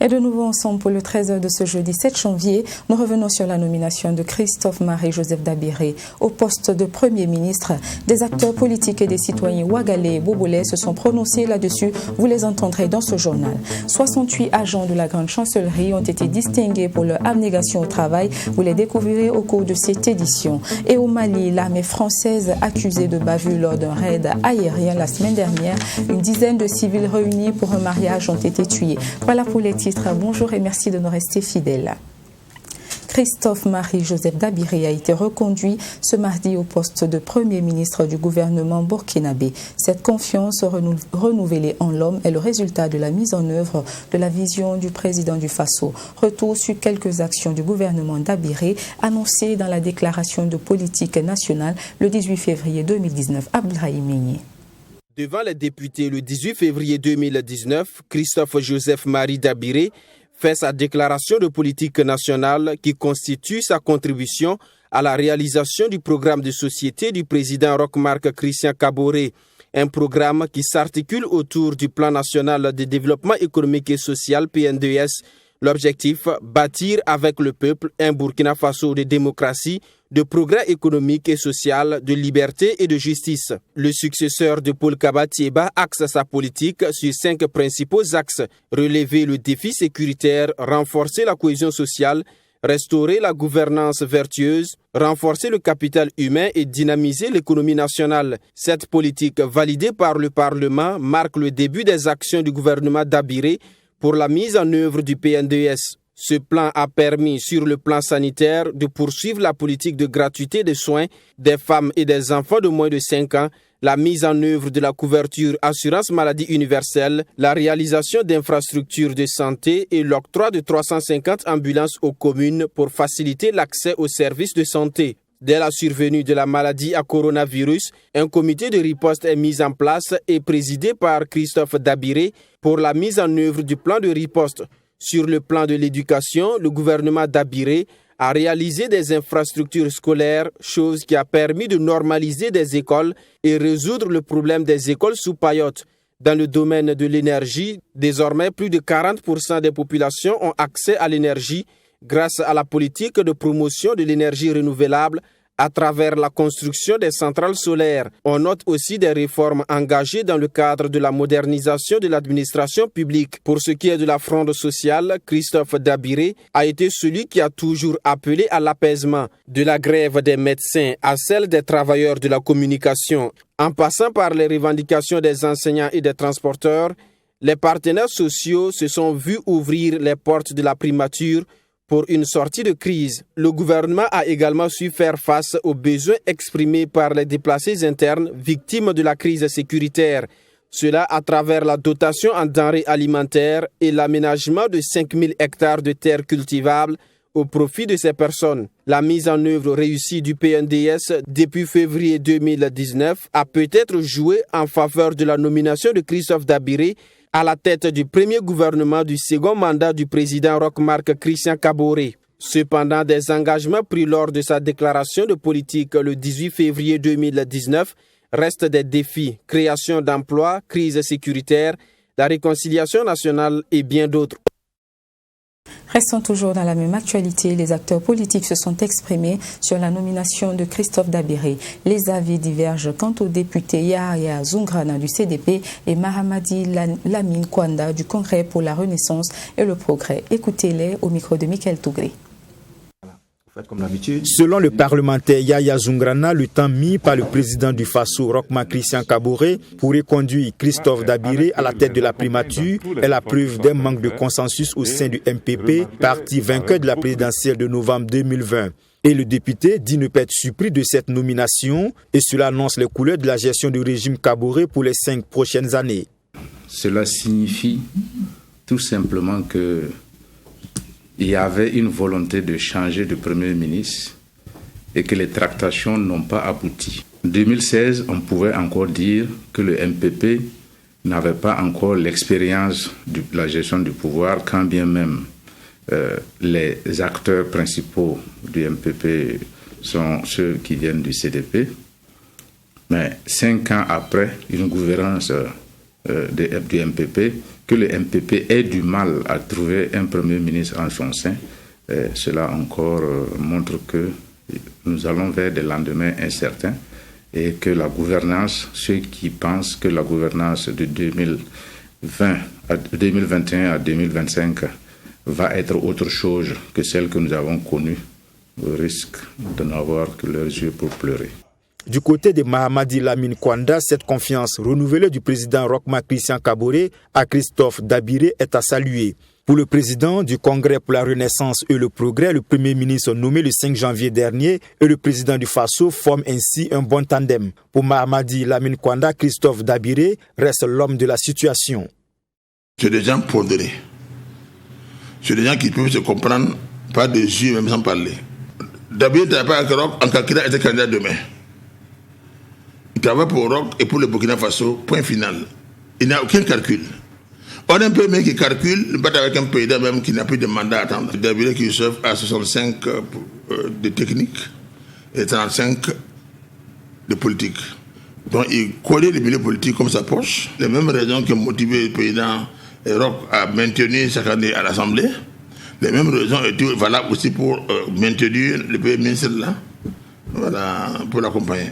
Et de nouveau ensemble pour le 13h de ce jeudi 7 janvier, nous revenons sur la nomination de Christophe Marie-Joseph Dabiré au poste de Premier ministre. Des acteurs politiques et des citoyens ouagalais et bobolais se sont prononcés là-dessus. Vous les entendrez dans ce journal. 68 agents de la grande chancellerie ont été distingués pour leur abnégation au travail. Vous les découvrirez au cours de cette édition. Et au Mali, l'armée française accusée de bavure lors d'un raid aérien la semaine dernière. Une dizaine de civils réunis pour un mariage ont été tués. Voilà pour les titres. Bonjour et merci de nous rester fidèles. Christophe Marie-Joseph Dabiré a été reconduit ce mardi au poste de Premier ministre du gouvernement burkinabé. Cette confiance renouvelée en l'homme est le résultat de la mise en œuvre de la vision du président du Faso. Retour sur quelques actions du gouvernement Dabiré annoncées dans la déclaration de politique nationale le 18 février 2019. Abdelrahim Meigné. Devant les députés le 18 février 2019, Christophe Joseph Marie Dabiré fait sa déclaration de politique nationale qui constitue sa contribution à la réalisation du programme de société du président Roch-Marc Christian Kaboré, un programme qui s'articule autour du plan national de développement économique et social PNDS. L'objectif, bâtir avec le peuple un Burkina Faso de démocratie, de progrès économique et social, de liberté et de justice. Le successeur de Paul Kaba-Thiéba axe sa politique sur 5 principaux axes: relever le défi sécuritaire, renforcer la cohésion sociale, restaurer la gouvernance vertueuse, renforcer le capital humain et dynamiser l'économie nationale. Cette politique, validée par le Parlement, marque le début des actions du gouvernement Dabiré pour la mise en œuvre du PNDS. Ce plan a permis, sur le plan sanitaire, de poursuivre la politique de gratuité des soins des femmes et des enfants de moins de 5 ans, la mise en œuvre de la couverture assurance maladie universelle, la réalisation d'infrastructures de santé et l'octroi de 350 ambulances aux communes pour faciliter l'accès aux services de santé. Dès la survenue de la maladie à coronavirus, un comité de riposte est mis en place et présidé par Christophe Dabiré pour la mise en œuvre du plan de riposte. Sur le plan de l'éducation, le gouvernement Dabiré a réalisé des infrastructures scolaires, chose qui a permis de normaliser des écoles et résoudre le problème des écoles sous paillotte. Dans le domaine de l'énergie, désormais plus de 40% des populations ont accès à l'énergie grâce à la politique de promotion de l'énergie renouvelable à travers la construction des centrales solaires. On note aussi des réformes engagées dans le cadre de la modernisation de l'administration publique. Pour ce qui est de la fronde sociale, Christophe Dabiré a été celui qui a toujours appelé à l'apaisement, de la grève des médecins à celle des travailleurs de la communication. En passant par les revendications des enseignants et des transporteurs, les partenaires sociaux se sont vus ouvrir les portes de la primature pour une sortie de crise. Le gouvernement a également su faire face aux besoins exprimés par les déplacés internes victimes de la crise sécuritaire. Cela à travers la dotation en denrées alimentaires et l'aménagement de 5000 hectares de terres cultivables au profit de ces personnes. La mise en œuvre réussie du PNDS depuis février 2019 a peut-être joué en faveur de la nomination de Christophe Dabiré à la tête du premier gouvernement du second mandat du président Roch-Marc Christian Kaboré. Cependant, des engagements pris lors de sa déclaration de politique le 18 février 2019 restent des défis: création d'emplois, crise sécuritaire, la réconciliation nationale et bien d'autres. Restons toujours dans la même actualité. Les acteurs politiques se sont exprimés sur la nomination de Christophe Dabiré. Les avis divergent quant aux députés Yahya Zoungrana du CDP et Mahamadi Lamine Kwanda du Congrès pour la Renaissance et le Progrès. Écoutez-les au micro de Michael Tougré. Selon le parlementaire Yahya Zoungrana, le temps mis par le président du Faso, Roch-Marc Christian Kaboré, pour reconduire Christophe Dabiré à la tête de la primature est la preuve d'un manque de consensus au sein du MPP, parti vainqueur de la présidentielle de novembre 2020. Et le député dit ne pas être surpris de cette nomination et cela annonce les couleurs de la gestion du régime Kaboré pour les 5 prochaines années. Cela signifie tout simplement que il y avait une volonté de changer de Premier ministre et que les tractations n'ont pas abouti. 2016, on pouvait encore dire que le MPP n'avait pas encore l'expérience de la gestion du pouvoir, quand bien même les acteurs principaux du MPP sont ceux qui viennent du CDP. Mais 5 ans après une gouvernance du MPP, que le MPP ait du mal à trouver un Premier ministre en son sein, cela encore montre que nous allons vers des lendemains incertains et que la gouvernance, ceux qui pensent que la gouvernance de 2021 à 2025 va être autre chose que celle que nous avons connue, risquent de n'avoir que leurs yeux pour pleurer. Du côté de Mahamadou Lamine Kwanda, cette confiance renouvelée du président Roch-Marc Christian Kaboré à Christophe Dabiré est à saluer. Pour le président du Congrès pour la Renaissance et le Progrès, le Premier ministre nommé le 5 janvier dernier et le président du Faso forment ainsi un bon tandem. Pour Mahamadou Lamine Kwanda, Christophe Dabiré reste l'homme de la situation. C'est des gens pondérés. C'est des gens qui peuvent se comprendre par des yeux, même sans parler. Dabiré ne travaille pas avec Roch, en Kakira était candidat demain. Il travaille pour Roch et pour le Burkina Faso, point final. Il n'a aucun calcul. On a un peu qui calcule, pas avec un président même qui n'a plus de mandat à attendre. Dabiré qui serve à 65 de technique et 35 de politique. Donc il connaît le milieu politique comme sa poche. Les mêmes raisons qui ont motivé le président Roch à maintenir sa candidature à l'Assemblée. Les mêmes raisons étaient valables aussi pour maintenir le Premier ministre là, voilà, pour l'accompagner.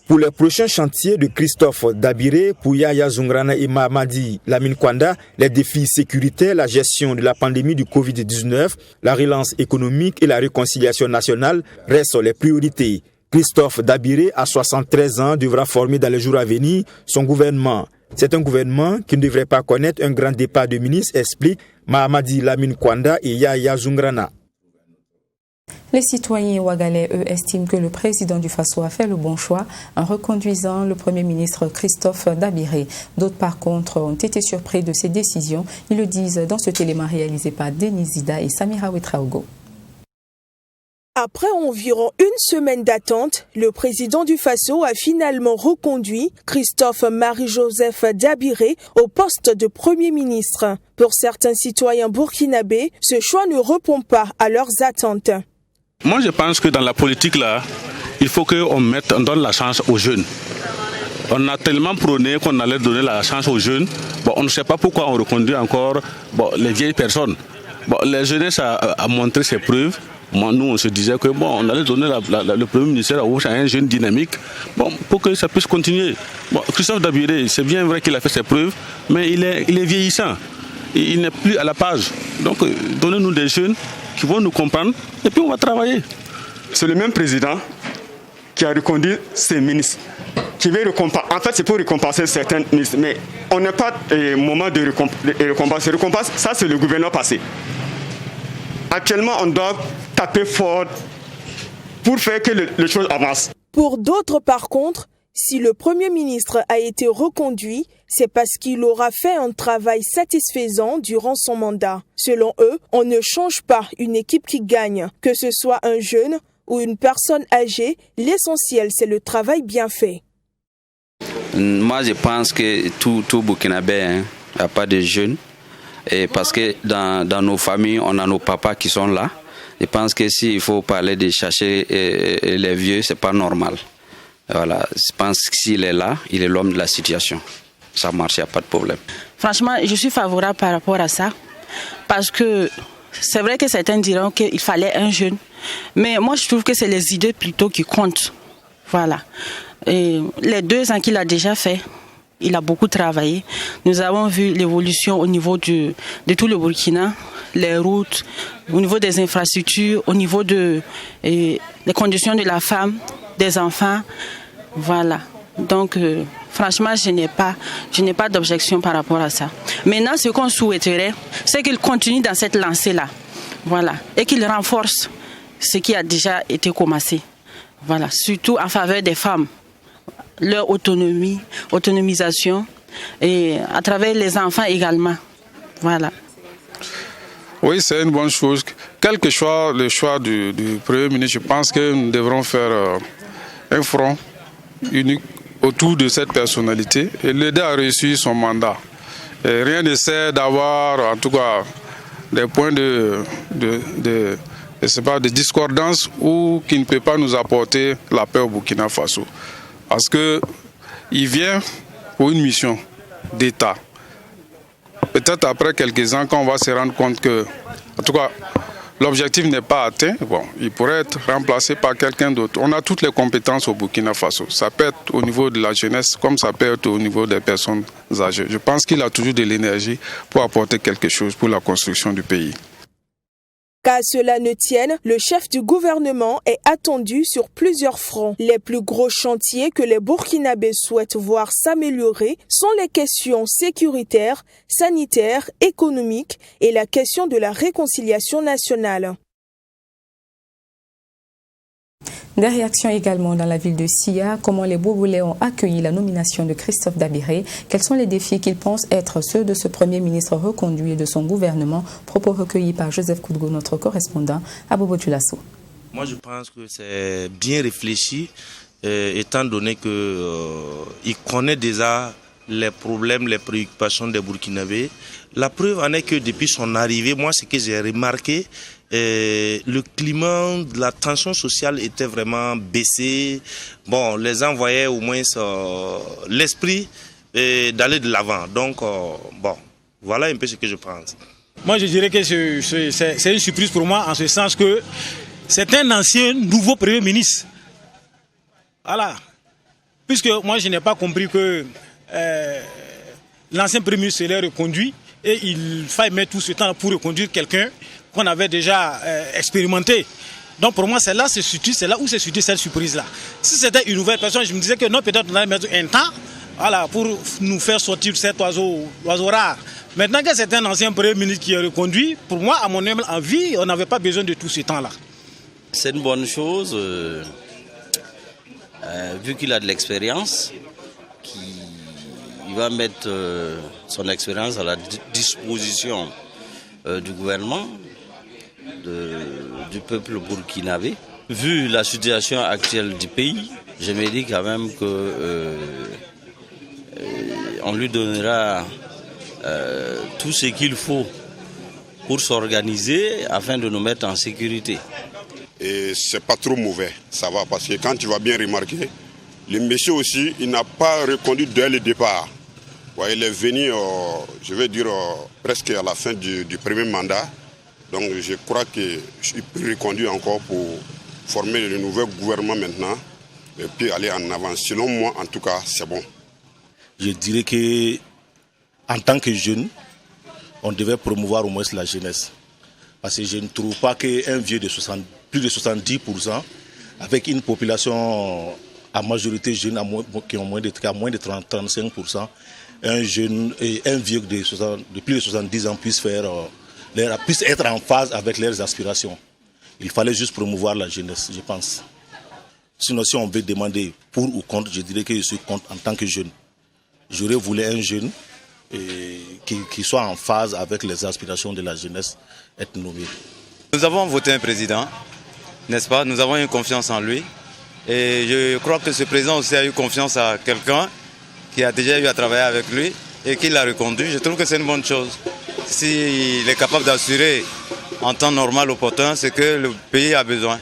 Pour les prochains chantiers de Christophe Dabiré, pour Yaya Zoungrana et Mahamadou Lamine Kwanda, les défis sécuritaires, la gestion de la pandémie du Covid-19, la relance économique et la réconciliation nationale restent les priorités. Christophe Dabiré, à 73 ans, devra former dans les jours à venir son gouvernement. C'est un gouvernement qui ne devrait pas connaître un grand départ de ministres, explique Mahamadou Lamine Kwanda et Yaya Zoungrana. Les citoyens ouagalais, eux, estiment que le président du Faso a fait le bon choix en reconduisant le Premier ministre Christophe Dabiré. D'autres, par contre, ont été surpris de ces décisions. Ils le disent dans ce téléma réalisé par Denis Zida et Samira Ouetraogo. Après environ une semaine d'attente, le président du Faso a finalement reconduit Christophe Marie-Joseph Dabiré au poste de Premier ministre. Pour certains citoyens burkinabés, ce choix ne répond pas à leurs attentes. Moi, je pense que dans la politique, là, il faut qu'on donne la chance aux jeunes. On a tellement prôné qu'on allait donner la chance aux jeunes. Bon, on ne sait pas pourquoi on reconduit encore les vieilles personnes. Bon, la jeunesse a montré ses preuves. Moi, nous, on se disait que on allait donner le Premier ministère à un jeune dynamique pour que ça puisse continuer. Christophe Dabiré, c'est bien vrai qu'il a fait ses preuves, mais il est vieillissant. Il n'est plus à la page. Donc, donnez-nous des jeunes qui vont nous comprendre et puis on va travailler. C'est le même président qui a reconduit ses ministres. Qui veut en fait, c'est pour récompenser certains ministres. Mais on n'a pas de moment de récompense. Récompense, ça, c'est le gouvernement passé. Actuellement, on doit taper fort pour faire que les choses avancent. Pour d'autres, par contre, si le Premier ministre a été reconduit, c'est parce qu'il aura fait un travail satisfaisant durant son mandat. Selon eux, on ne change pas une équipe qui gagne. Que ce soit un jeune ou une personne âgée, l'essentiel, c'est le travail bien fait. Moi, je pense que tout Burkinabé, il n'y a pas de jeunes. Et parce que dans nos familles, on a nos papas qui sont là. Je pense que s'il faut parler de chercher les vieux, c'est pas normal. Voilà, je pense que s'il est là, il est l'homme de la situation. Ça marche, il n'y a pas de problème. Franchement, je suis favorable par rapport à ça. Parce que c'est vrai que certains diront qu'il fallait un jeune. Mais moi, je trouve que c'est les idées plutôt qui comptent. Voilà. Et les 2 ans qu'il a déjà fait, il a beaucoup travaillé. Nous avons vu l'évolution au niveau de tout le Burkina, les routes, au niveau des infrastructures, au niveau des conditions de la femme, des enfants. Voilà. Donc, franchement, je n'ai pas d'objection par rapport à ça. Maintenant, ce qu'on souhaiterait, c'est qu'il continue dans cette lancée-là. Voilà. Et qu'il renforce ce qui a déjà été commencé. Voilà. Surtout en faveur des femmes. Leur autonomisation et à travers les enfants également. Voilà. Oui, c'est une bonne chose. Quel que soit le choix du Premier ministre, je pense que nous devrons faire un front unique autour de cette personnalité et l'aider à réussir son mandat. Et rien ne sert d'avoir, en tout cas, des points de discordance ou qui ne peut pas nous apporter la paix au Burkina Faso. Parce qu'il vient pour une mission d'État. Peut-être après quelques ans, quand on va se rendre compte que, en tout cas, l'objectif n'est pas atteint, il pourrait être remplacé par quelqu'un d'autre. On a toutes les compétences au Burkina Faso. Ça peut être au niveau de la jeunesse, comme ça peut être au niveau des personnes âgées. Je pense qu'il a toujours de l'énergie pour apporter quelque chose pour la construction du pays. Qu'à cela ne tienne, le chef du gouvernement est attendu sur plusieurs fronts. Les plus gros chantiers que les Burkinabés souhaitent voir s'améliorer sont les questions sécuritaires, sanitaires, économiques et la question de la réconciliation nationale. Des réactions également dans la ville de Sia. Comment les Bourboulais ont accueilli la nomination de Christophe Dabiré? Quels sont les défis qu'ils pensent être ceux de ce Premier ministre reconduit et de son gouvernement? Propos recueillis par Joseph Koudgo, notre correspondant à Bobo Tulasso. Moi, je pense que c'est bien réfléchi, étant donné qu'il connaît déjà les problèmes, les préoccupations des Burkinabés. La preuve en est que depuis son arrivée, moi, ce que j'ai remarqué, le climat de la tension sociale était vraiment baissé. Bon, les gens voyaient au moins l'esprit d'aller de l'avant. Donc, bon, voilà un peu ce que je pense. Moi, je dirais que c'est une surprise pour moi, en ce sens que c'est un ancien nouveau Premier ministre. Voilà. Puisque moi, je n'ai pas compris que l'ancien Premier ministre l'ait reconduit et il fallait mettre tout ce temps pour reconduire quelqu'un qu'on avait déjà expérimenté. Donc pour moi, c'est là où se situe cette surprise-là. Si c'était une nouvelle personne, je me disais que non, peut-être on allait mettre un temps, voilà, pour nous faire sortir cet oiseau rare. Maintenant que c'est un ancien Premier ministre qui est reconduit, pour moi, à mon humble avis, on n'avait pas besoin de tout ce temps-là. C'est une bonne chose, vu qu'il a de l'expérience, il va mettre son expérience à la disposition du gouvernement, du peuple burkinabé. Vu la situation actuelle du pays, je me dis quand même que on lui donnera tout ce qu'il faut pour s'organiser afin de nous mettre en sécurité. Et c'est pas trop mauvais, ça va, parce que quand tu vas bien remarquer, le monsieur aussi, il n'a pas reconduit dès le départ. Ouais, il est venu, je vais dire, presque à la fin du premier mandat. Donc je crois qu'il peut reconduire encore pour former le nouveau gouvernement maintenant et puis aller en avant. Selon moi, en tout cas, c'est bon. Je dirais qu'en tant que jeune, on devait promouvoir au moins la jeunesse. Parce que je ne trouve pas qu'un vieux de plus de 70%, avec une population à majorité jeune qui ont moins de 35%, un vieux de plus de 70 ans puisse être en phase avec leurs aspirations. Il fallait juste promouvoir la jeunesse, je pense. Sinon, si on veut demander pour ou contre, je dirais que je suis contre en tant que jeune. J'aurais voulu un jeune qui soit en phase avec les aspirations de la jeunesse être nommé. Nous avons voté un président, n'est-ce pas? Nous avons eu confiance en lui. Et je crois que ce président aussi a eu confiance à quelqu'un qui a déjà eu à travailler avec lui et qui l'a reconduit. Je trouve que c'est une bonne chose. S'il est capable d'assurer en temps normal, opportun, c'est que le pays a besoin.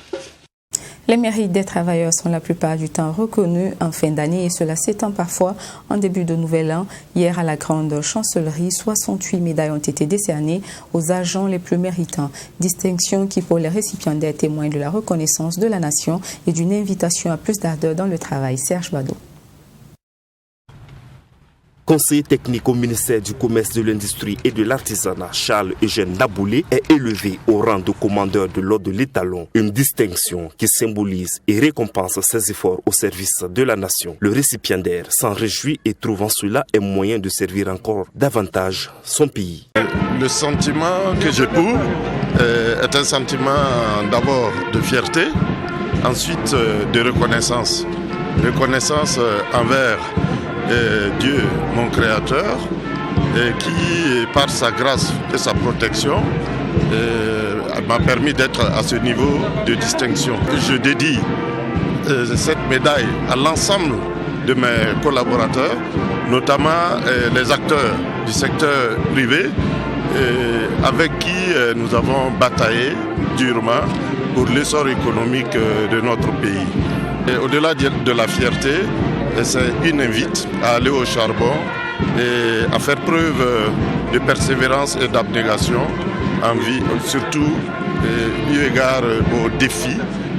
Les mérites des travailleurs sont la plupart du temps reconnus en fin d'année et cela s'étend parfois en début de nouvel an. Hier, à la grande chancellerie, 68 médailles ont été décernées aux agents les plus méritants. Distinction qui, pour les récipiendaires, témoigne de la reconnaissance de la nation et d'une invitation à plus d'ardeur dans le travail. Serge Bado. Conseiller technique au ministère du Commerce, de l'Industrie et de l'Artisanat, Charles-Eugène Naboulé, est élevé au rang de commandeur de l'ordre de l'Étalon, une distinction qui symbolise et récompense ses efforts au service de la nation. Le récipiendaire s'en réjouit et trouve en cela un moyen de servir encore davantage son pays. Le sentiment que j'éprouve est un sentiment d'abord de fierté, ensuite de reconnaissance. Reconnaissance envers Dieu, mon créateur, qui, par sa grâce et sa protection, m'a permis d'être à ce niveau de distinction. Je dédie cette médaille à l'ensemble de mes collaborateurs, notamment les acteurs du secteur privé, avec qui nous avons bataillé durement pour l'essor économique de notre pays. Et au-delà de la fierté, c'est une invite à aller au charbon et à faire preuve de persévérance et d'abnégation en vie, surtout eu égard aux défis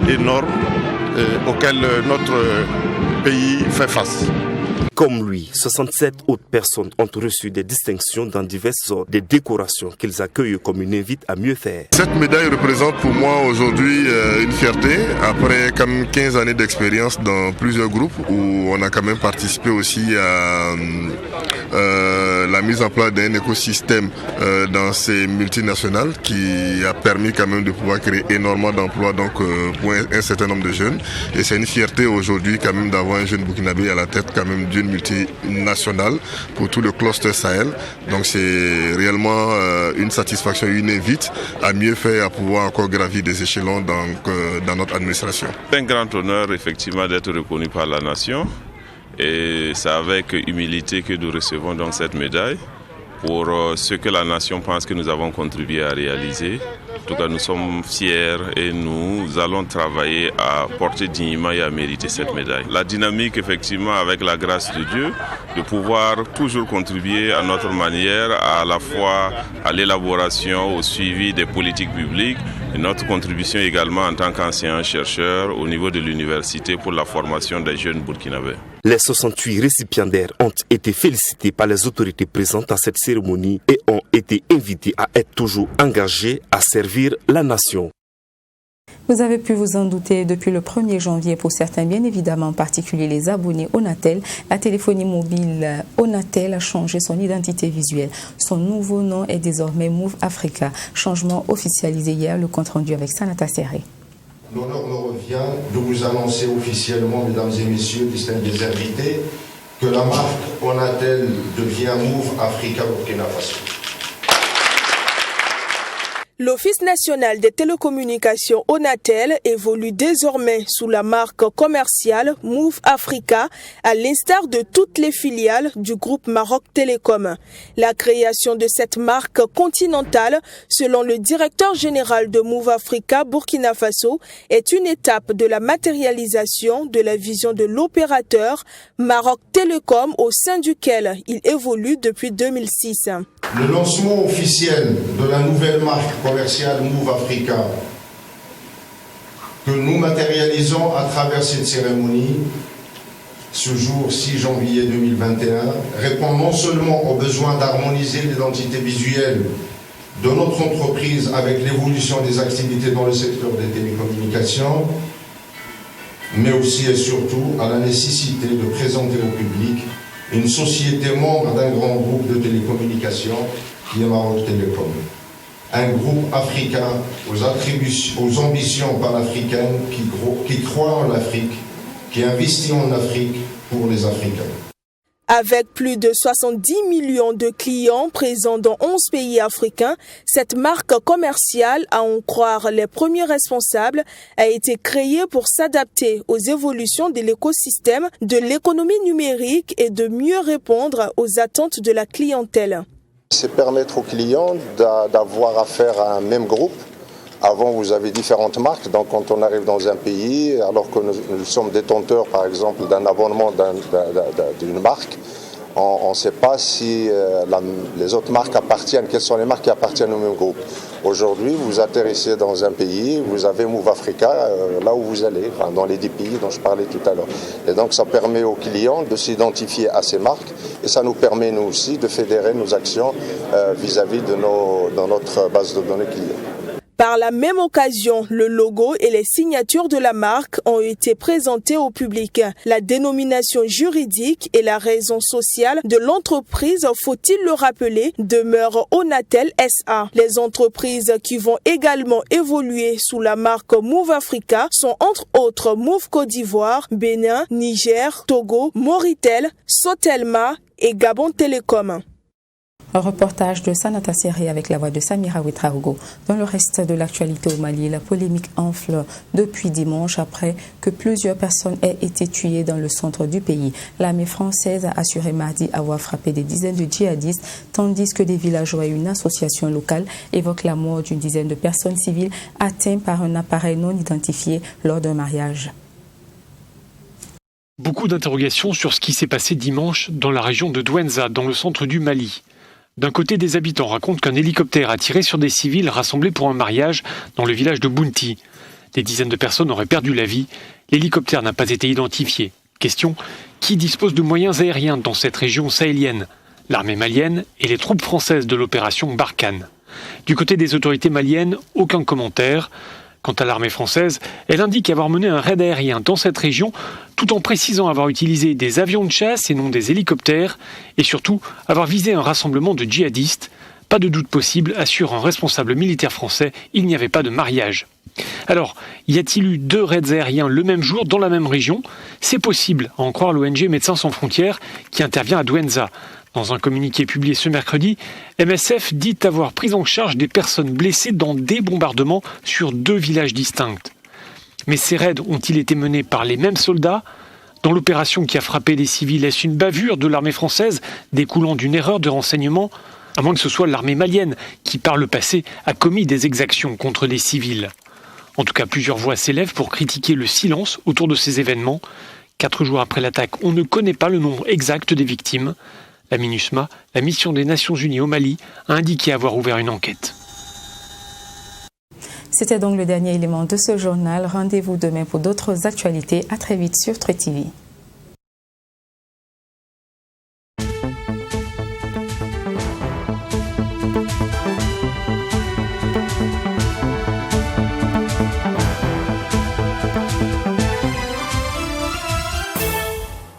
énormes auxquels notre pays fait face. Comme lui, 67 autres personnes ont reçu des distinctions dans diverses sortes de décorations qu'ils accueillent comme une invite à mieux faire. Cette médaille représente pour moi aujourd'hui une fierté, après quand même 15 années d'expérience dans plusieurs groupes où on a quand même participé aussi à la mise en place d'un écosystème dans ces multinationales qui a permis quand même de pouvoir créer énormément d'emplois donc, pour un certain nombre de jeunes. Et c'est une fierté aujourd'hui quand même d'avoir un jeune burkinabé à la tête quand même d'une multinationale pour tout le cluster Sahel. Donc c'est réellement une satisfaction, une invite à mieux faire, à pouvoir encore gravir des échelons dans notre administration. C'est un grand honneur effectivement d'être reconnu par la nation et c'est avec humilité que nous recevons donc cette médaille pour ce que la nation pense que nous avons contribué à réaliser. En tout cas, nous sommes fiers et nous allons travailler à porter dignement et à mériter cette médaille. La dynamique, effectivement, avec la grâce de Dieu, de pouvoir toujours contribuer à notre manière, à la fois à l'élaboration, au suivi des politiques publiques, et notre contribution également en tant qu'enseignant-chercheur au niveau de l'université pour la formation des jeunes burkinabés. Les 68 récipiendaires ont été félicités par les autorités présentes à cette cérémonie et ont été invités à être toujours engagés à servir la nation. Vous avez pu vous en douter, depuis le 1er janvier, pour certains bien évidemment, en particulier les abonnés Onatel, la téléphonie mobile Onatel a changé son identité visuelle. Son nouveau nom est désormais Move Africa. Changement officialisé hier, le compte rendu avec Sanata Serré. L'honneur me revient de vous annoncer officiellement, mesdames et messieurs, distingués invités, que la marque Onatel devient Move Africa Burkina Faso. L'Office national des télécommunications Onatel évolue désormais sous la marque commerciale Move Africa, à l'instar de toutes les filiales du groupe Maroc Télécom. La création de cette marque continentale, selon le directeur général de Move Africa Burkina Faso, est une étape de la matérialisation de la vision de l'opérateur Maroc Télécom au sein duquel il évolue depuis 2006. Le lancement officiel de la nouvelle marque commerciale Move Africa que nous matérialisons à travers cette cérémonie, ce jour 6 janvier 2021, répond non seulement au besoin d'harmoniser l'identité visuelle de notre entreprise avec l'évolution des activités dans le secteur des télécommunications, mais aussi et surtout à la nécessité de présenter au public une société membre d'un grand groupe de télécommunications qui est Maroc Télécom. Un groupe africain aux ambitions panafricaines qui croit en l'Afrique, qui investit en Afrique pour les Africains. Avec plus de 70 millions de clients présents dans 11 pays africains, cette marque commerciale, à en croire les premiers responsables, a été créée pour s'adapter aux évolutions de l'écosystème, de l'économie numérique et de mieux répondre aux attentes de la clientèle. C'est permettre aux clients d'avoir affaire à un même groupe. Avant, vous avez différentes marques, donc quand on arrive dans un pays, alors que nous sommes détenteurs, par exemple, d'un abonnement d'une marque, on ne sait pas si les autres marques appartiennent, quelles sont les marques qui appartiennent au même groupe. Aujourd'hui, vous atterrissez dans un pays, vous avez Move Africa, là où vous allez, enfin, dans les 10 pays dont je parlais tout à l'heure. Et donc, ça permet aux clients de s'identifier à ces marques et ça nous permet, nous aussi, de fédérer nos actions vis-à-vis de notre base de données clients. Par la même occasion, le logo et les signatures de la marque ont été présentés au public. La dénomination juridique et la raison sociale de l'entreprise, faut-il le rappeler, demeure Onatel SA. Les entreprises qui vont également évoluer sous la marque Move Africa sont entre autres Move Côte d'Ivoire, Bénin, Niger, Togo, Moritel, Sotelma et Gabon Télécom. Un reportage de Sanata Serré avec la voix de Samira Ouetraogo. Dans le reste de l'actualité au Mali, la polémique enfle depuis dimanche après que plusieurs personnes aient été tuées dans le centre du pays. L'armée française a assuré mardi avoir frappé des dizaines de djihadistes, tandis que des villageois et une association locale évoquent la mort d'une dizaine de personnes civiles atteintes par un appareil non identifié lors d'un mariage. Beaucoup d'interrogations sur ce qui s'est passé dimanche dans la région de Douentza, dans le centre du Mali. D'un côté, des habitants racontent qu'un hélicoptère a tiré sur des civils rassemblés pour un mariage dans le village de Bounti. Des dizaines de personnes auraient perdu la vie. L'hélicoptère n'a pas été identifié. Question, qui dispose de moyens aériens dans cette région sahélienne? L'armée malienne et les troupes françaises de l'opération Barkhane. Du côté des autorités maliennes, aucun commentaire. Quant à l'armée française, elle indique avoir mené un raid aérien dans cette région, tout en précisant avoir utilisé des avions de chasse et non des hélicoptères, et surtout avoir visé un rassemblement de djihadistes. Pas de doute possible, assure un responsable militaire français, il n'y avait pas de mariage. Alors, y a-t-il eu 2 raids aériens le même jour dans la même région? C'est possible, à en croire l'ONG Médecins sans frontières, qui intervient à Douentza. Dans un communiqué publié ce mercredi, MSF dit avoir pris en charge des personnes blessées dans des bombardements sur 2 villages distincts. Mais ces raids ont-ils été menés par les mêmes soldats? Dans l'opération qui a frappé des civils, est-ce une bavure de l'armée française découlant d'une erreur de renseignement? À moins que ce soit l'armée malienne qui, par le passé, a commis des exactions contre des civils. En tout cas, plusieurs voix s'élèvent pour critiquer le silence autour de ces événements. 4 jours après l'attaque, on ne connaît pas le nombre exact des victimes. La MINUSMA, la mission des Nations Unies au Mali, a indiqué avoir ouvert une enquête. C'était donc le dernier élément de ce journal. Rendez-vous demain pour d'autres actualités. À très vite sur True TV.